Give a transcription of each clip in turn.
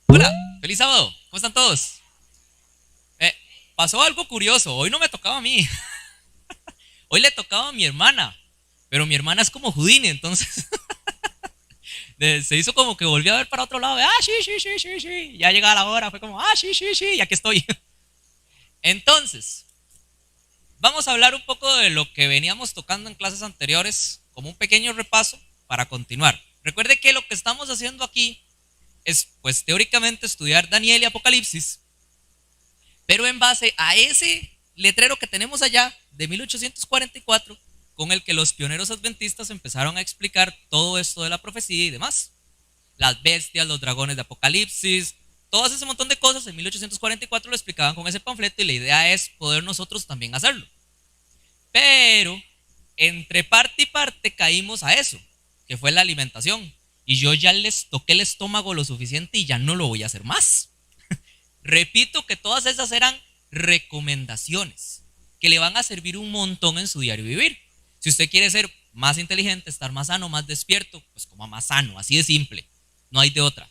Hola, feliz sábado. ¿Cómo están todos? Eh, Pasó algo curioso. Hoy no me tocaba a mí. Hoy le tocaba a mi hermana. Pero mi hermana es como Houdini, entonces se hizo como que volvió a ver para otro lado. Sí, sí, sí, sí, sí. Ya llegaba la hora. Fue como, sí, sí, sí. Y aquí estoy. Entonces, vamos a hablar un poco de lo que veníamos tocando en clases anteriores, como un pequeño repaso para continuar. Recuerde que lo que estamos haciendo aquí es, pues, teóricamente estudiar Daniel y Apocalipsis, pero en base a ese letrero que tenemos allá de 1844, con el que los pioneros adventistas empezaron a explicar todo esto de la profecía y demás. Las bestias, los dragones de Apocalipsis, todo ese montón de cosas en 1844 lo explicaban con ese panfleto y la idea es poder nosotros también hacerlo. Pero entre parte y parte caímos a eso, que fue la alimentación. Y yo ya les toqué el estómago lo suficiente y ya no lo voy a hacer más. Repito que todas esas eran recomendaciones que le van a servir un montón en su diario vivir. Si usted quiere ser más inteligente, estar más sano, más despierto, pues coma más sano, así de simple. No hay de otra.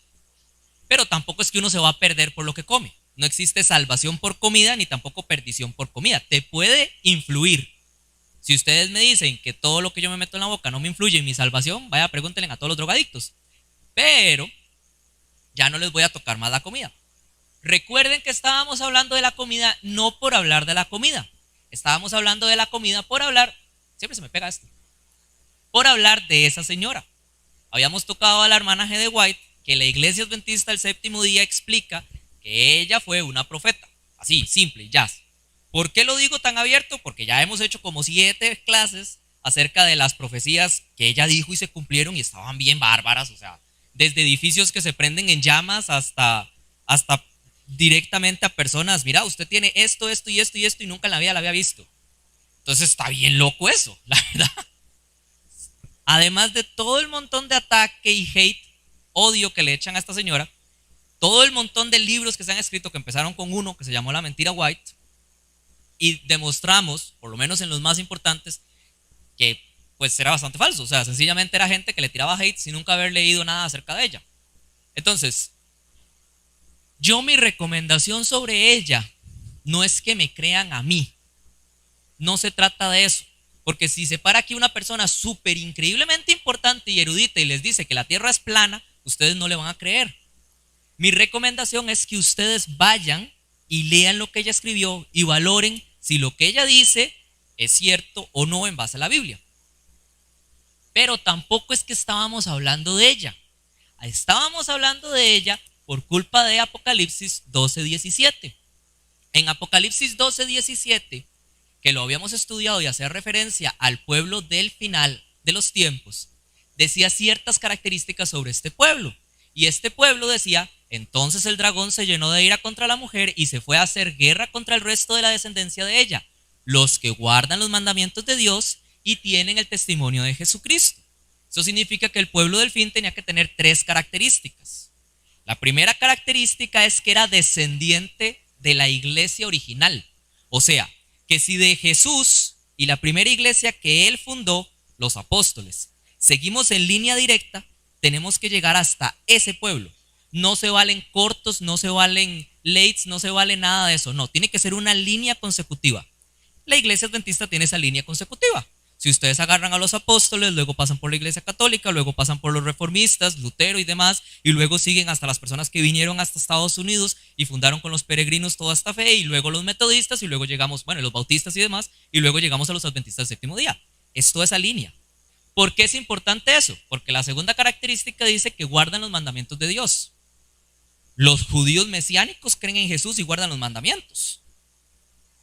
Pero tampoco es que uno se va a perder por lo que come. No existe salvación por comida ni tampoco perdición por comida. Te puede influir. Si ustedes me dicen que todo lo que yo me meto en la boca no me influye en mi salvación, vaya, pregúntenle a todos los drogadictos. Pero ya no les voy a tocar más la comida. Recuerden que estábamos hablando de la comida no por hablar de la comida. Estábamos hablando de la comida por hablar, siempre se me pega esto, por hablar de esa señora. Habíamos tocado a la hermana G. de White, que la iglesia adventista del séptimo día explica que ella fue una profeta. Así, simple, ya. ¿Por qué lo digo tan abierto? Porque ya hemos hecho como 7 clases acerca de las profecías que ella dijo y se cumplieron y estaban bien bárbaras, o sea, desde edificios que se prenden en llamas hasta directamente a personas, mira, usted tiene esto, esto y esto y esto y nunca en la vida la había visto. Entonces está bien loco eso, la verdad. Además de todo el montón de ataque y hate, odio que le echan a esta señora, todo el montón de libros que se han escrito que empezaron con uno que se llamó La Mentira White y demostramos, por lo menos en los más importantes, que pues era bastante falso, o sea, sencillamente era gente que le tiraba hate sin nunca haber leído nada acerca de ella. Entonces, yo mi recomendación sobre ella no es que me crean a mí, no se trata de eso, porque si se para aquí una persona súper increíblemente importante y erudita y les dice que la Tierra es plana, ustedes no le van a creer. Mi recomendación es que ustedes vayan y lean lo que ella escribió y valoren si lo que ella dice es cierto o no en base a la Biblia. Pero tampoco es que estábamos hablando de ella. Estábamos hablando de ella por culpa de Apocalipsis 12:17. En Apocalipsis 12:17, que lo habíamos estudiado y hacía referencia al pueblo del final de los tiempos, decía ciertas características sobre este pueblo. Y este pueblo decía, entonces el dragón se llenó de ira contra la mujer y se fue a hacer guerra contra el resto de la descendencia de ella, los que guardan los mandamientos de Dios y tienen el testimonio de Jesucristo. Eso significa que el pueblo del fin tenía que tener 3 características. La primera característica es que era descendiente de la iglesia original. O sea, que si de Jesús y la primera iglesia que él fundó, los apóstoles, seguimos en línea directa, tenemos que llegar hasta ese pueblo. No se valen cortos, no se valen lates, no se vale nada de eso. No, tiene que ser una línea consecutiva. La iglesia adventista tiene esa línea consecutiva. Si ustedes agarran a los apóstoles, luego pasan por la iglesia católica, luego pasan por los reformistas, Lutero y demás, y luego siguen hasta las personas que vinieron hasta Estados Unidos y fundaron con los peregrinos toda esta fe, y luego los metodistas, y luego llegamos, bueno, los bautistas y demás, y luego llegamos a los adventistas del séptimo día. Es toda esa línea. ¿Por qué es importante eso? Porque la segunda característica dice que guardan los mandamientos de Dios. Los judíos mesiánicos creen en Jesús y guardan los mandamientos,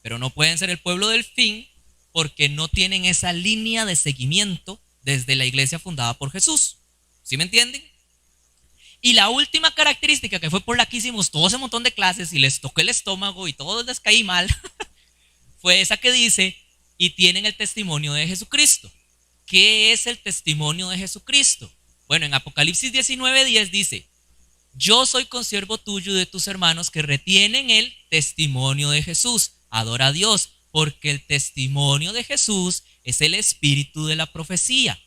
pero no pueden ser el pueblo del fin porque no tienen esa línea de seguimiento desde la iglesia fundada por Jesús. ¿Sí me entienden? Y la última característica que fue por la que hicimos todo ese montón de clases y les toqué el estómago y todos les caí mal, fue esa que dice, y tienen el testimonio de Jesucristo. ¿Qué es el testimonio de Jesucristo? Bueno, en Apocalipsis 19:10 dice, yo soy consiervo tuyo y de tus hermanos que retienen el testimonio de Jesús. Adora a Dios, porque el testimonio de Jesús es el espíritu de la profecía.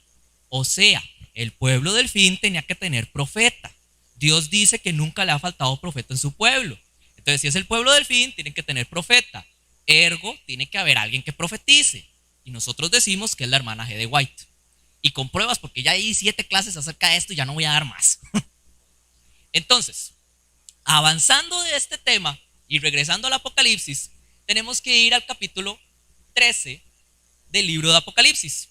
O sea, el pueblo del fin tenía que tener profeta. Dios dice que nunca le ha faltado profeta en su pueblo. Entonces, si es el pueblo del fin, tienen que tener profeta. Ergo, tiene que haber alguien que profetice. Y nosotros decimos que es la hermana G. de White. Y con pruebas, porque ya hay 7 clases acerca de esto y ya no voy a dar más. Entonces, avanzando de este tema y regresando al Apocalipsis, tenemos que ir al capítulo 13 del libro de Apocalipsis.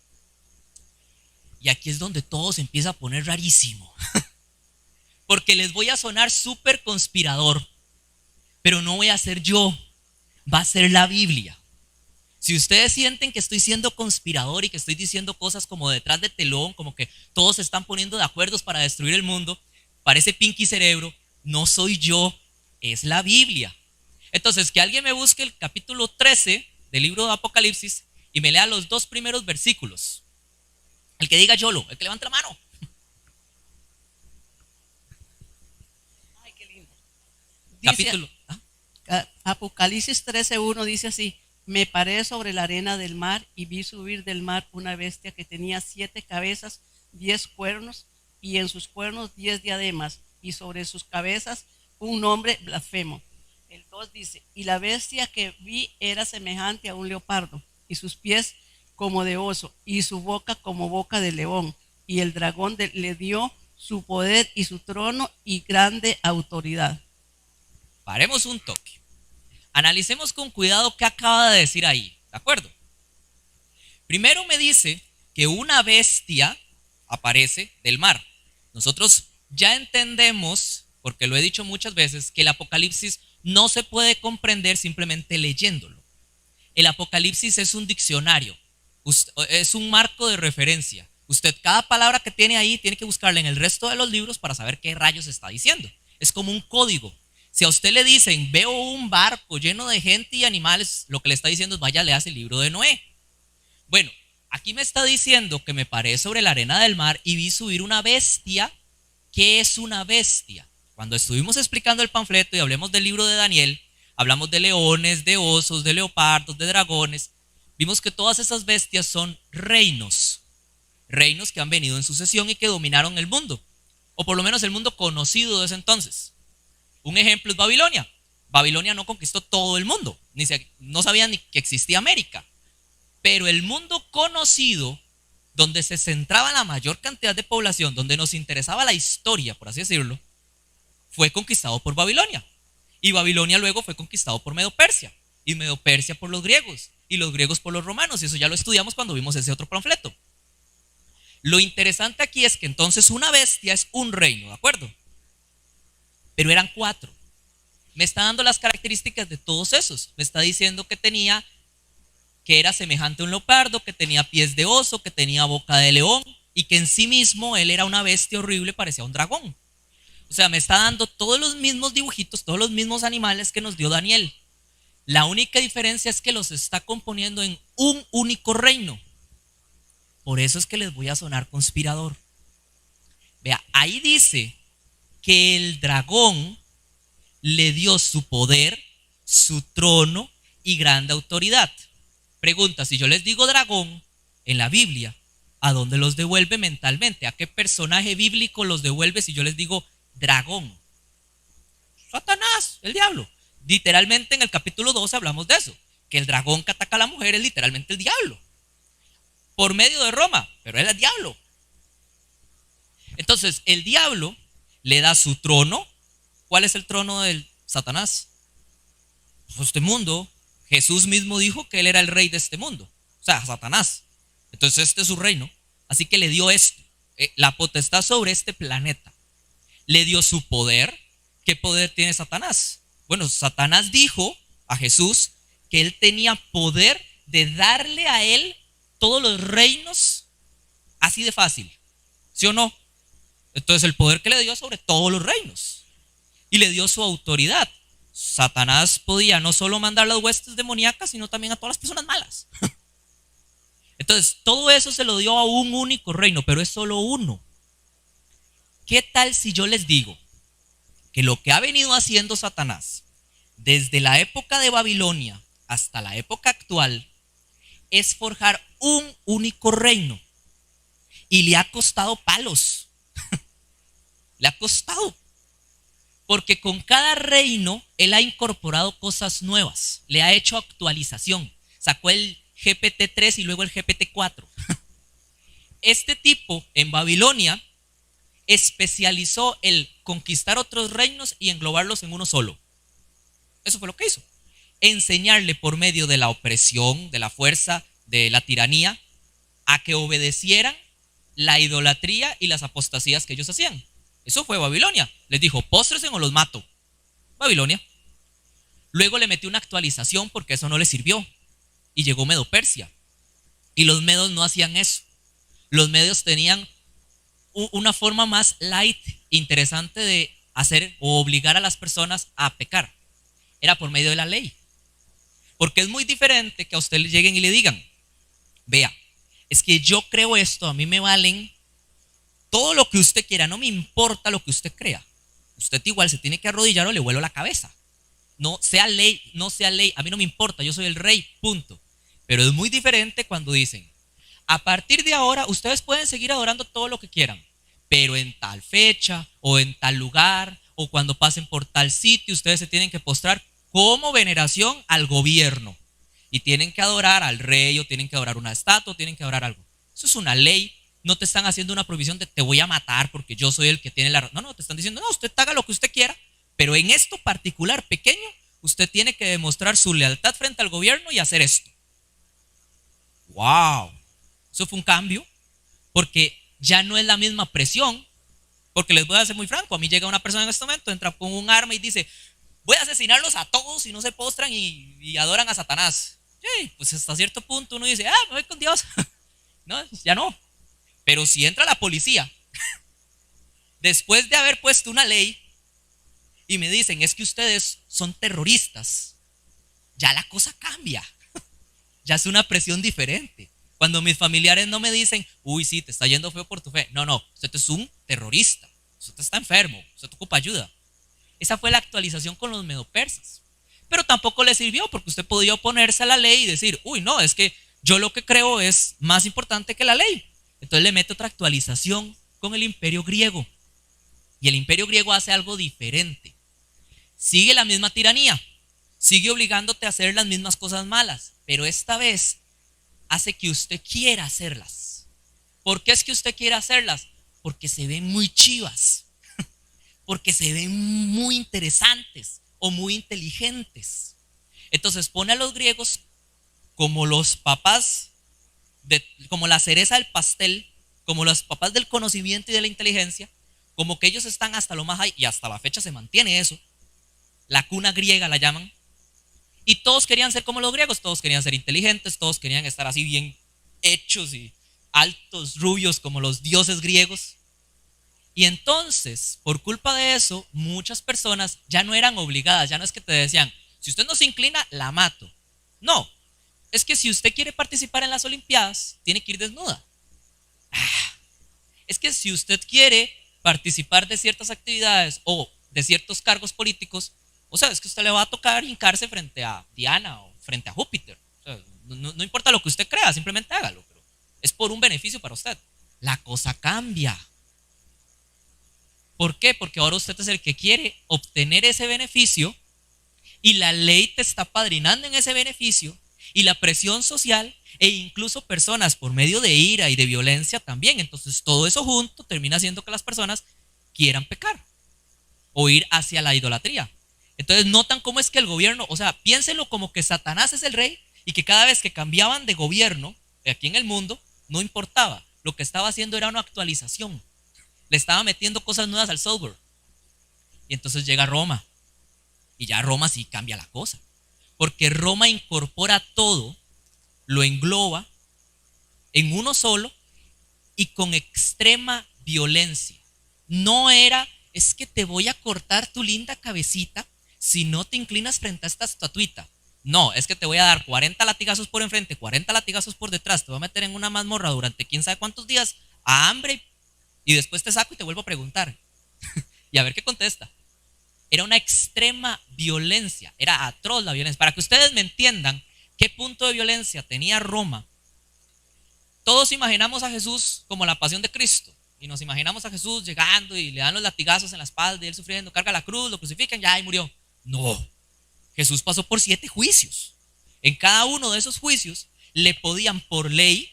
Y aquí es donde todo se empieza a poner rarísimo. Porque les voy a sonar súper conspirador, pero no voy a ser yo, va a ser la Biblia. Si ustedes sienten que estoy siendo conspirador y que estoy diciendo cosas como detrás de telón, como que todos se están poniendo de acuerdo para destruir el mundo, parece Pinky Cerebro, no soy yo, es la Biblia. Entonces, que alguien me busque el capítulo 13 del libro de Apocalipsis y me lea los 2 primeros versículos. El que diga YOLO, el que levante la mano. Ay, qué lindo. Dice, Capítulo. Apocalipsis 13:1 dice así: me paré sobre la arena del mar y vi subir del mar una bestia que tenía 7 cabezas, 10 cuernos, y en sus cuernos 10 diademas, y sobre sus cabezas un nombre blasfemo. El 2 dice: y la bestia que vi era semejante a un leopardo, y sus pies como de oso, y su boca como boca de león, y el dragón le dio su poder y su trono y grande autoridad. Paremos un toque. Analicemos con cuidado qué acaba de decir ahí, ¿de acuerdo? Primero me dice que una bestia aparece del mar. Nosotros ya entendemos, porque lo he dicho muchas veces, que el Apocalipsis no se puede comprender simplemente leyéndolo. El Apocalipsis es un diccionario, es un marco de referencia. Usted cada palabra que tiene ahí tiene que buscarla en el resto de los libros para saber qué rayos está diciendo. Es como un código. Si a usted le dicen, veo un barco lleno de gente y animales, lo que le está diciendo es, vaya, leas el libro de Noé. Bueno, aquí me está diciendo que me paré sobre la arena del mar y vi subir una bestia. ¿Qué es una bestia? Cuando estuvimos explicando el panfleto y hablemos del libro de Daniel, hablamos de leones, de osos, de leopardos, de dragones. Vimos que todas esas bestias son reinos. Reinos que han venido en sucesión y que dominaron el mundo. O por lo menos el mundo conocido de ese entonces. Un ejemplo es Babilonia. Babilonia no conquistó todo el mundo, no sabían ni que existía América. Pero el mundo conocido, donde se centraba la mayor cantidad de población, donde nos interesaba la historia, por así decirlo, fue conquistado por Babilonia. Y Babilonia luego fue conquistado por Medo-Persia. Y Medo-Persia por los griegos. Y los griegos por los romanos. Y eso ya lo estudiamos cuando vimos ese otro panfleto. Lo interesante aquí es que entonces una bestia es un reino, ¿de acuerdo? Pero eran 4. Me está dando las características de todos esos. Me está diciendo que era semejante a un leopardo, que tenía pies de oso, que tenía boca de león y que en sí mismo él era una bestia horrible, parecía un dragón. O sea, me está dando todos los mismos dibujitos, todos los mismos animales que nos dio Daniel. La única diferencia es que los está componiendo en un único reino. Por eso es que les voy a sonar conspirador. Vea, ahí dice que el dragón le dio su poder, su trono y grande autoridad. Pregunta, si yo les digo dragón en la Biblia, ¿a dónde los devuelve mentalmente? ¿A qué personaje bíblico los devuelve si yo les digo dragón? Satanás, el diablo. Literalmente en el capítulo 12 hablamos de eso, que el dragón que ataca a la mujer es literalmente el diablo. Por medio de Roma, pero él es el diablo. Entonces, el diablo le da su trono. ¿Cuál es el trono del Satanás? Pues este mundo. Jesús mismo dijo que él era el rey de este mundo. O sea, Satanás. Entonces este es su reino. Así que le dio esto, la potestad sobre este planeta. Le dio su poder. ¿Qué poder tiene Satanás? Bueno, Satanás dijo a Jesús que él tenía poder de darle a él todos los reinos así de fácil. ¿Sí o no? Entonces el poder que le dio sobre todos los reinos. Y le dio su autoridad. Satanás podía no solo mandar las huestes demoníacas, sino también a todas las personas malas. Entonces, todo eso se lo dio a un único reino, pero es solo uno. ¿Qué tal si yo les digo que lo que ha venido haciendo Satanás desde la época de Babilonia hasta la época actual es forjar un único reino? Y le ha costado palos. Le ha costado. Porque con cada reino él ha incorporado cosas nuevas, le ha hecho actualización. Sacó el GPT-3 y luego el GPT-4. Este tipo en Babilonia especializó el conquistar otros reinos y englobarlos en uno solo. Eso fue lo que hizo. Enseñarle por medio de la opresión, de la fuerza, de la tiranía, a que obedecieran la idolatría y las apostasías que ellos hacían. Eso fue Babilonia. Les dijo, póstrense o los mato. Babilonia. Luego le metió una actualización porque eso no le sirvió. Y llegó Medo Persia. Y los medos no hacían eso. Los medios tenían una forma más light, interesante de hacer o obligar a las personas a pecar. Era por medio de la ley. Porque es muy diferente que a usted le lleguen y le digan, vea, es que yo creo esto, a mí me valen todo lo que usted quiera, no me importa lo que usted crea. Usted igual se tiene que arrodillar o le vuelo la cabeza. No sea ley, no sea ley, a mí no me importa, yo soy el rey, punto. Pero es muy diferente cuando dicen, a partir de ahora ustedes pueden seguir adorando todo lo que quieran, pero en tal fecha o en tal lugar o cuando pasen por tal sitio ustedes se tienen que postrar como veneración al gobierno y tienen que adorar al rey o tienen que adorar una estatua o tienen que adorar algo. Eso es una ley. No te están haciendo una provisión de te voy a matar porque yo soy el que tiene la razón. No, te están diciendo, no, usted haga lo que usted quiera, pero en esto particular pequeño, usted tiene que demostrar su lealtad frente al gobierno y hacer esto. ¡Wow! Eso fue un cambio, porque ya no es la misma presión, porque les voy a ser muy franco, a mí llega una persona en este momento, entra con un arma y dice, voy a asesinarlos a todos si no se postran y adoran a Satanás. Sí, pues hasta cierto punto uno dice, me voy con Dios. No, ya no. Pero si entra la policía, después de haber puesto una ley, y me dicen, es que ustedes son terroristas, ya la cosa cambia. Ya es una presión diferente. Cuando mis familiares no me dicen, uy, sí, te está yendo feo por tu fe. No, no, usted es un terrorista. Usted está enfermo, usted ocupa ayuda. Esa fue la actualización con los medopersas. Pero tampoco le sirvió porque usted podía oponerse a la ley y decir, uy, no, es que yo lo que creo es más importante que la ley. Entonces le mete otra actualización con el imperio griego. Y el imperio griego hace algo diferente. Sigue la misma tiranía, sigue obligándote a hacer las mismas cosas malas, pero esta vez hace que usted quiera hacerlas. ¿Por qué es que usted quiere hacerlas? Porque se ven muy chivas, porque se ven muy interesantes o muy inteligentes. Entonces pone a los griegos como los papás, como la cereza del pastel, como los papás del conocimiento y de la inteligencia, como que ellos están hasta lo más high y hasta la fecha se mantiene eso. La cuna griega la llaman. Y todos querían ser como los griegos, todos querían ser inteligentes, todos querían estar así bien hechos y altos, rubios como los dioses griegos. Y entonces, por culpa de eso, muchas personas ya no eran obligadas, ya no es que te decían, si usted no se inclina, la mato. No, es que si usted quiere participar en las Olimpiadas, tiene que ir desnuda. Es que si usted quiere participar de ciertas actividades o de ciertos cargos políticos, o sea, es que usted le va a tocar hincarse frente a Diana o frente a Júpiter. O sea, no importa lo que usted crea, simplemente hágalo, pero es por un beneficio para usted. La cosa cambia. ¿Por qué? Porque ahora usted es el que quiere obtener ese beneficio y la ley te está padrinando en ese beneficio y la presión social e incluso personas por medio de ira y de violencia también. Entonces todo eso junto termina haciendo que las personas quieran pecar o ir hacia la idolatría. Entonces notan cómo es que el gobierno, o sea, piénsenlo como que Satanás es el rey y que cada vez que cambiaban de gobierno aquí en el mundo, no importaba, lo que estaba haciendo era una actualización, le estaba metiendo cosas nuevas al software. Y entonces llega Roma y ya Roma sí cambia la cosa, porque Roma incorpora todo, lo engloba en uno solo y con extrema violencia. No era, es que te voy a cortar tu linda cabecita si no te inclinas frente a esta estatuita. No, es que te voy a dar 40 latigazos por enfrente, 40 latigazos por detrás, te voy a meter en una mazmorra durante quién sabe cuántos días, a hambre, y después te saco y te vuelvo a preguntar. Y a ver qué contesta. Era una extrema violencia, era atroz la violencia. Para que ustedes me entiendan qué punto de violencia tenía Roma, todos imaginamos a Jesús como la pasión de Cristo. y nos imaginamos a Jesús llegando y le dan los latigazos en la espalda y él sufriendo, carga la cruz, lo crucifican, ya, y murió. No, Jesús pasó por 7 juicios. En cada uno de esos juicios le podían por ley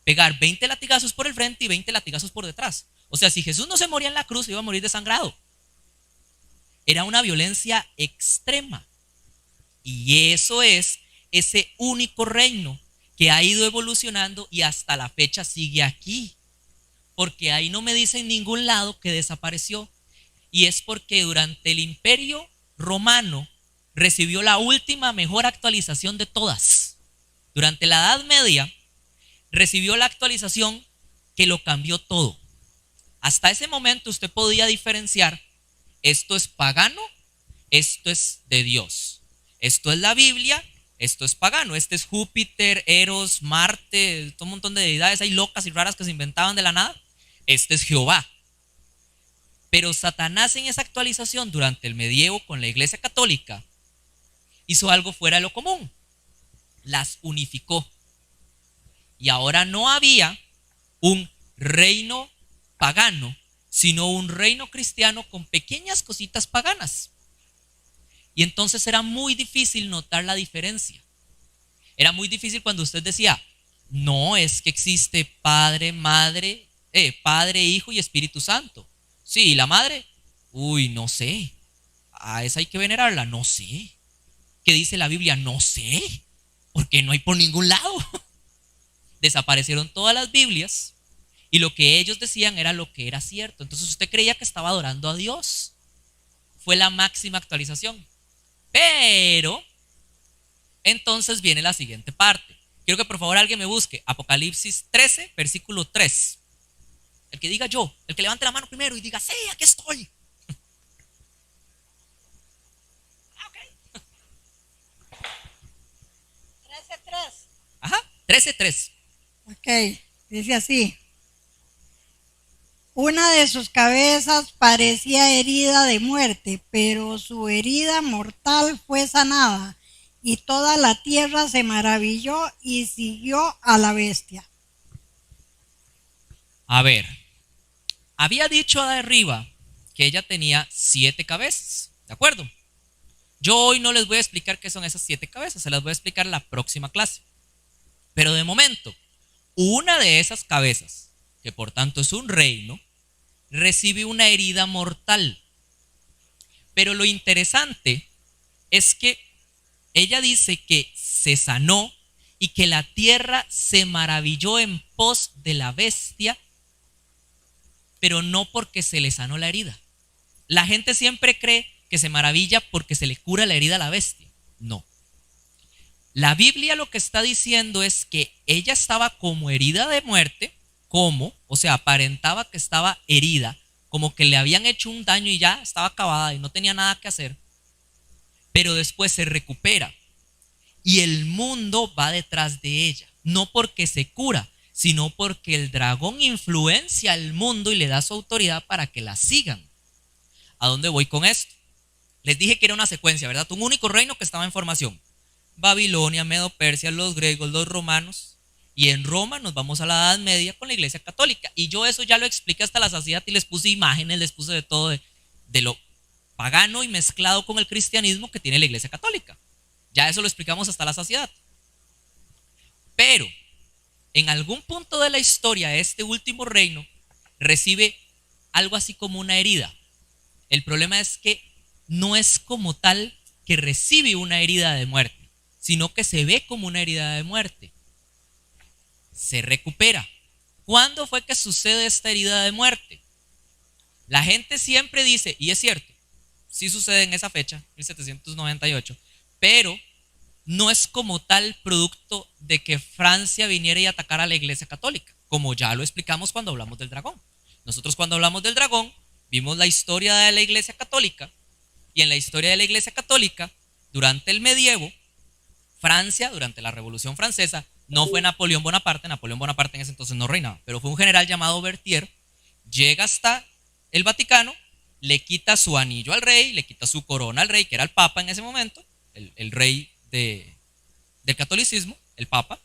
pegar 20 latigazos por el frente y 20 latigazos por detrás. O sea, si Jesús no se moría en la cruz, iba a morir desangrado. Era una violencia extrema. Y eso es ese único reino que ha ido evolucionando y hasta la fecha sigue aquí. Porque ahí no me dice en ningún lado que desapareció. Y es porque durante el Imperio Romano recibió la última mejor actualización de todas. Durante la Edad Media recibió la actualización que lo cambió todo. Hasta ese momento usted podía diferenciar: esto es pagano, esto es de Dios. Esto es la Biblia, esto es pagano. Este es Júpiter, Eros, Marte, todo un montón de deidades ahí locas y raras que se inventaban de la nada. Este es Jehová. Pero Satanás en esa actualización durante el medievo con la Iglesia Católica hizo algo fuera de lo común. Las unificó. Y ahora no había un reino pagano, sino un reino cristiano con pequeñas cositas paganas. Y entonces era muy difícil notar la diferencia. Era muy difícil cuando usted decía: no, es que existe Padre, Madre, Padre, Hijo y Espíritu Santo. Sí, ¿y la Madre? Uy, no sé. A esa hay que venerarla, no sé. ¿Qué dice la Biblia? No sé, porque no hay por ningún lado. Desaparecieron todas las Biblias y lo que ellos decían era lo que era cierto. Entonces usted creía que estaba adorando a Dios. Fue la máxima actualización. Pero entonces viene la siguiente parte. Quiero que por favor alguien me busque Apocalipsis 13, versículo 3. El que diga yo, el que levante la mano primero y diga: sí, aquí estoy. Okay. 13:3. Ajá, 13:3. Ok, dice así. Una de sus cabezas parecía herida de muerte, pero su herida mortal fue sanada, y toda la tierra se maravilló y siguió a la bestia. A ver, había dicho de arriba que ella tenía 7 cabezas, ¿de acuerdo? Yo hoy no les voy a explicar qué son esas 7 cabezas, se las voy a explicar en la próxima clase. Pero de momento, una de esas cabezas, que por tanto es un reino, recibe una herida mortal. Pero lo interesante es que ella dice que se sanó y que la tierra se maravilló en pos de la bestia, pero no porque se le sanó la herida. La gente siempre cree que se maravilla porque se le cura la herida a la bestia. No. La Biblia lo que está diciendo es que ella estaba como herida de muerte, o sea, aparentaba que estaba herida, como que le habían hecho un daño y ya estaba acabada y no tenía nada que hacer, pero después se recupera y el mundo va detrás de ella, no porque se cura, sino porque el dragón influencia al mundo y le da su autoridad para que la sigan. ¿A dónde voy con esto? Les dije que era una secuencia, ¿verdad? Un único reino que estaba en formación: Babilonia, Medo-Persia, los griegos, los romanos. Y en Roma nos vamos a la Edad Media con la Iglesia Católica. Y yo eso ya lo expliqué hasta la saciedad y les puse imágenes, les puse de todo de lo pagano y mezclado con el cristianismo que tiene la Iglesia Católica. Ya eso lo explicamos hasta la saciedad. Pero en algún punto de la historia este último reino recibe algo así como una herida. El problema es que no es como tal que recibe una herida de muerte, sino que se ve como una herida de muerte. Se recupera. ¿Cuándo fue que sucede esta herida de muerte? La gente siempre dice, y es cierto, sí sucede en esa fecha, 1798, pero no es como tal producto de que Francia viniera y atacara a la Iglesia Católica, como ya lo explicamos cuando hablamos del dragón. Nosotros cuando hablamos del dragón vimos la historia de la Iglesia Católica, y en la historia de la Iglesia Católica, durante el medievo, Francia, durante la Revolución Francesa, no fue Napoleón Bonaparte en ese entonces no reinaba, pero fue un general llamado Berthier, llega hasta el Vaticano, le quita su anillo al rey, le quita su corona al rey, que era el Papa en ese momento, el rey del catolicismo, el Papa,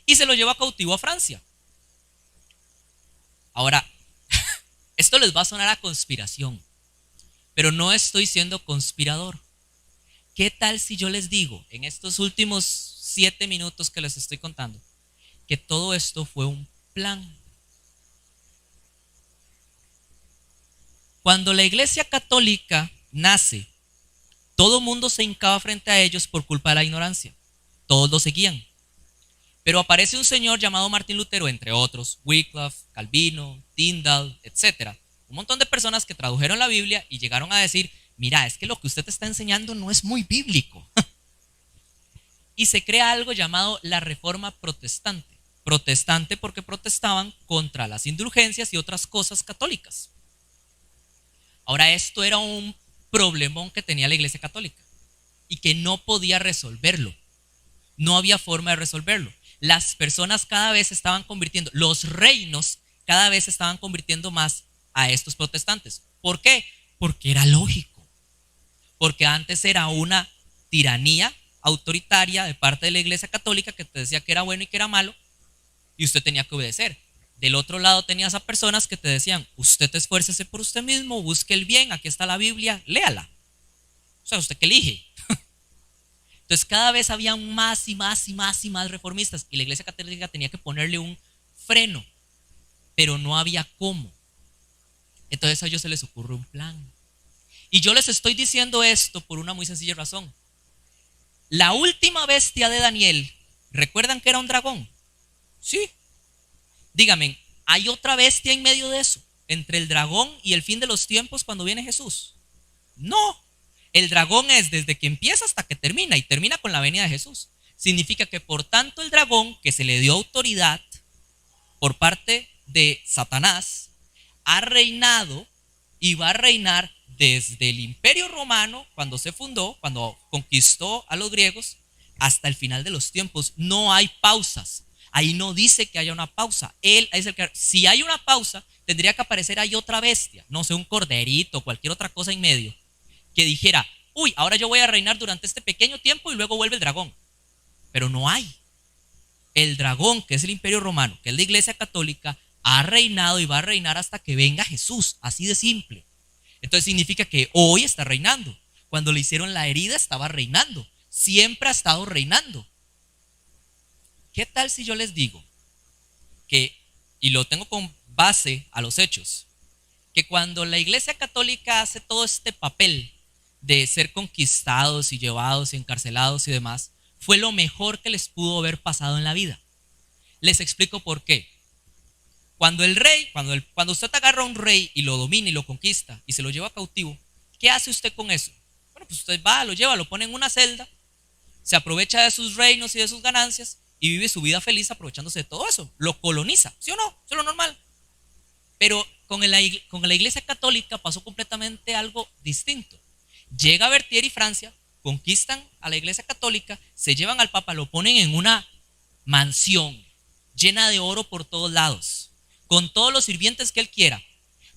y se lo lleva cautivo a Francia. Ahora, Esto les va a sonar a conspiración, pero no estoy siendo conspirador. ¿Qué tal si yo les digo, en estos últimos 7 minutos que les estoy contando, que todo esto fue un plan? Cuando la Iglesia Católica nace, todo mundo se hincaba frente a ellos por culpa de la ignorancia. Todos lo seguían. Pero aparece un señor llamado Martín Lutero, entre otros, Wycliffe, Calvino, Tyndall, etc. Un montón de personas que tradujeron la Biblia y llegaron a decir, mira, es que lo que usted está enseñando no es muy bíblico. Y se crea algo llamado la Reforma Protestante. Protestante porque protestaban contra las indulgencias y otras cosas católicas. Ahora, esto era un problemón que tenía la Iglesia Católica y que no podía resolverlo. No había forma de resolverlo. Las personas cada vez se estaban convirtiendo, los reinos cada vez se estaban convirtiendo más a estos protestantes. ¿Por qué? Porque era lógico. Porque antes era una tiranía autoritaria de parte de la Iglesia Católica que te decía que era bueno y que era malo y usted tenía que obedecer. Del otro lado tenías a personas que te decían, usted esfuércese por usted mismo, busque el bien, aquí está la Biblia, léala. O sea, usted que elige. Entonces cada vez había más y más y más y más reformistas y la Iglesia Católica tenía que ponerle un freno, pero no había cómo. Entonces a ellos se les ocurre un plan. Y yo les estoy diciendo esto por una muy sencilla razón. La última bestia de Daniel, ¿recuerdan que era un dragón? Sí. Dígame, ¿hay otra bestia en medio de eso? ¿Entre el dragón y el fin de los tiempos cuando viene Jesús? No. El dragón es desde que empieza hasta que termina y termina con la venida de Jesús. Significa que por tanto el dragón, que se le dio autoridad por parte de Satanás, ha reinado y va a reinar desde el Imperio Romano, cuando se fundó, cuando conquistó a los griegos, hasta el final de los tiempos. No hay pausas. Ahí no dice que haya una pausa. Él es el que, si hay una pausa, tendría que aparecer ahí otra bestia, no sé, un corderito, cualquier otra cosa en medio, que dijera, uy, ahora yo voy a reinar durante este pequeño tiempo y luego vuelve el dragón. Pero no hay. El dragón, que es el Imperio Romano, que es la Iglesia Católica, ha reinado y va a reinar hasta que venga Jesús, así de simple. Entonces significa que hoy está reinando. Cuando le hicieron la herida estaba reinando. Siempre ha estado reinando. ¿Qué tal si yo les digo que, y lo tengo con base a los hechos, que cuando la Iglesia Católica hace todo este papel de ser conquistados y llevados y encarcelados y demás, fue lo mejor que les pudo haber pasado en la vida? Les explico por qué. Cuando el rey, cuando usted agarra a un rey y lo domina y lo conquista y se lo lleva cautivo, ¿qué hace usted con eso? Bueno, pues usted va, lo lleva, lo pone en una celda, se aprovecha de sus reinos y de sus ganancias y vive su vida feliz aprovechándose de todo eso. Lo coloniza, ¿sí o no? Eso es lo normal. Pero con la Iglesia Católica pasó completamente algo distinto. Llega Berthier y Francia, conquistan a la Iglesia Católica, se llevan al Papa, lo ponen en una mansión llena de oro por todos lados, con todos los sirvientes que él quiera,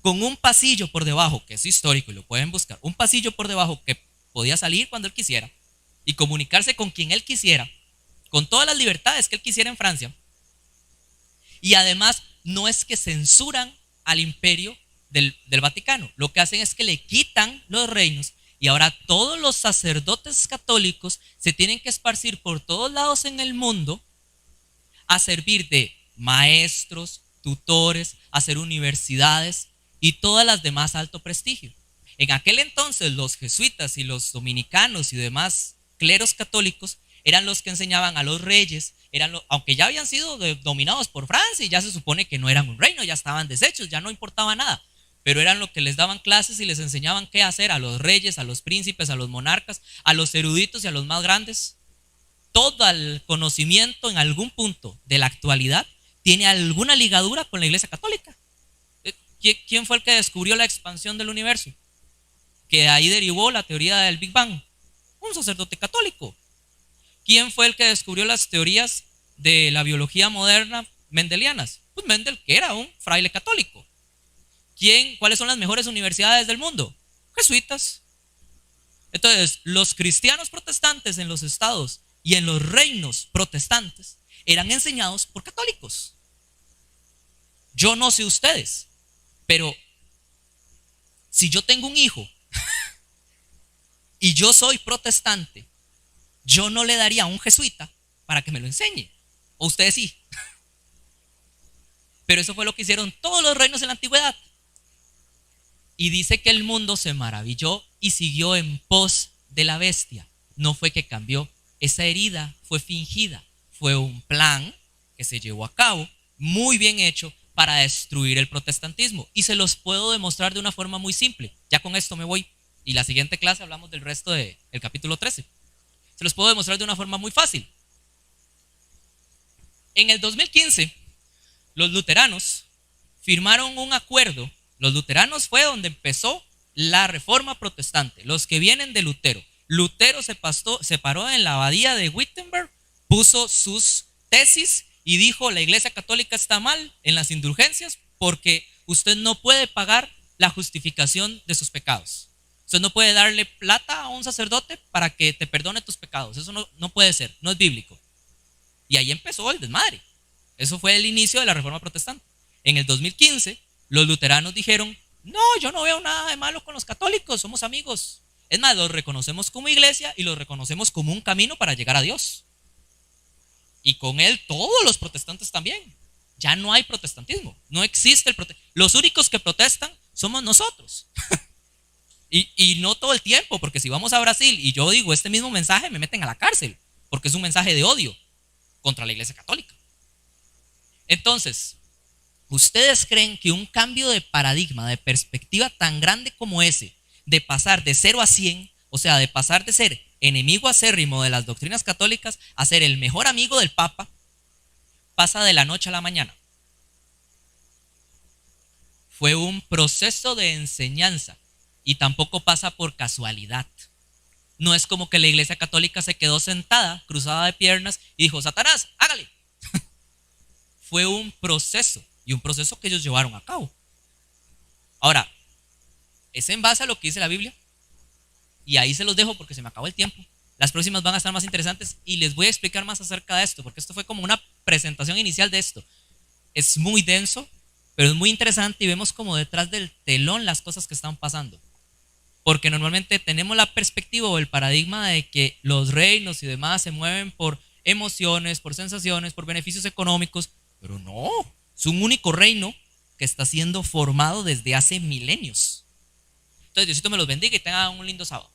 con un pasillo por debajo, que es histórico y lo pueden buscar, un pasillo por debajo que podía salir cuando él quisiera y comunicarse con quien él quisiera, con todas las libertades que él quisiera en Francia. Y además no es que censuran al imperio del Vaticano, lo que hacen es que le quitan los reinos y ahora todos los sacerdotes católicos se tienen que esparcir por todos lados en el mundo a servir de maestros, tutores, hacer universidades y todas las de más alto prestigio. En aquel entonces los jesuitas y los dominicanos y demás cleros católicos eran los que enseñaban a los reyes, aunque ya habían sido dominados por Francia y ya se supone que no eran un reino, ya estaban deshechos, ya no importaba nada, pero eran los que les daban clases y les enseñaban qué hacer a los reyes, a los príncipes, a los monarcas, a los eruditos y a los más grandes. Todo el conocimiento en algún punto de la actualidad tiene alguna ligadura con la Iglesia Católica. ¿Quién fue el que descubrió la expansión del universo? Que de ahí derivó la teoría del Big Bang. Un sacerdote católico. ¿Quién fue el que descubrió las teorías de la biología moderna mendelianas? Pues Mendel, que era un fraile católico. ¿Cuáles son las mejores universidades del mundo? Jesuitas. Entonces, los cristianos protestantes en los estados y en los reinos protestantes eran enseñados por católicos. Yo no sé ustedes, pero Si yo tengo un hijo y yo soy protestante, yo no le daría a un jesuita para que me lo enseñe. O ustedes sí. Pero eso fue lo que hicieron todos los reinos en la antigüedad. Y dice que el mundo se maravilló y siguió en pos de la bestia. No fue que cambió. Esa herida fue fingida. Fue un plan que se llevó a cabo, muy bien hecho, para destruir el protestantismo. Y se los puedo demostrar de una forma muy simple. Ya con esto me voy. Y la siguiente clase hablamos del resto del capítulo 13. Se los puedo demostrar de una forma muy fácil. En el 2015, los luteranos firmaron un acuerdo. Los luteranos fue donde empezó la reforma protestante. Los que vienen de Lutero. Lutero se paró en la abadía de Wittenberg, puso sus tesis y dijo: la iglesia católica está mal en las indulgencias porque usted no puede pagar la justificación de sus pecados. Usted no puede darle plata a un sacerdote para que te perdone tus pecados. Eso no puede ser, no es bíblico. Y ahí empezó el desmadre. Eso fue el inicio de la reforma protestante. En el 2015, los luteranos dijeron: no, yo no veo nada de malo con los católicos, somos amigos. Es más, los reconocemos como iglesia y los reconocemos como un camino para llegar a Dios. Y con él todos los protestantes también. Ya no hay protestantismo, no existe el protestantismo. Los únicos que protestan somos nosotros. y no todo el tiempo, porque si vamos a Brasil y yo digo este mismo mensaje, me meten a la cárcel, porque es un mensaje de odio contra la iglesia católica. Entonces, ¿ustedes creen que un cambio de paradigma, de perspectiva tan grande como ese, de pasar de 0 a 100, o sea, de pasar de ser enemigo acérrimo de las doctrinas católicas a ser el mejor amigo del Papa, pasa de la noche a la mañana? Fue un proceso de enseñanza y tampoco pasa por casualidad. No es como que la iglesia católica se quedó sentada, cruzada de piernas y dijo: Satanás, hágale. Fue un proceso, y un proceso que ellos llevaron a cabo. Ahora, es en base a lo que dice la Biblia, y ahí se los dejo porque se me acabó el tiempo. Las próximas van a estar más interesantes y les voy a explicar más acerca de esto, porque esto fue como una presentación inicial de esto. Es muy denso, pero es muy interesante y vemos como detrás del telón las cosas que están pasando. Porque normalmente tenemos la perspectiva o el paradigma de que los reinos y demás se mueven por emociones, por sensaciones, por beneficios económicos, pero no, es un único reino que está siendo formado desde hace milenios. Entonces, Diosito me los bendiga y tengan un lindo sábado.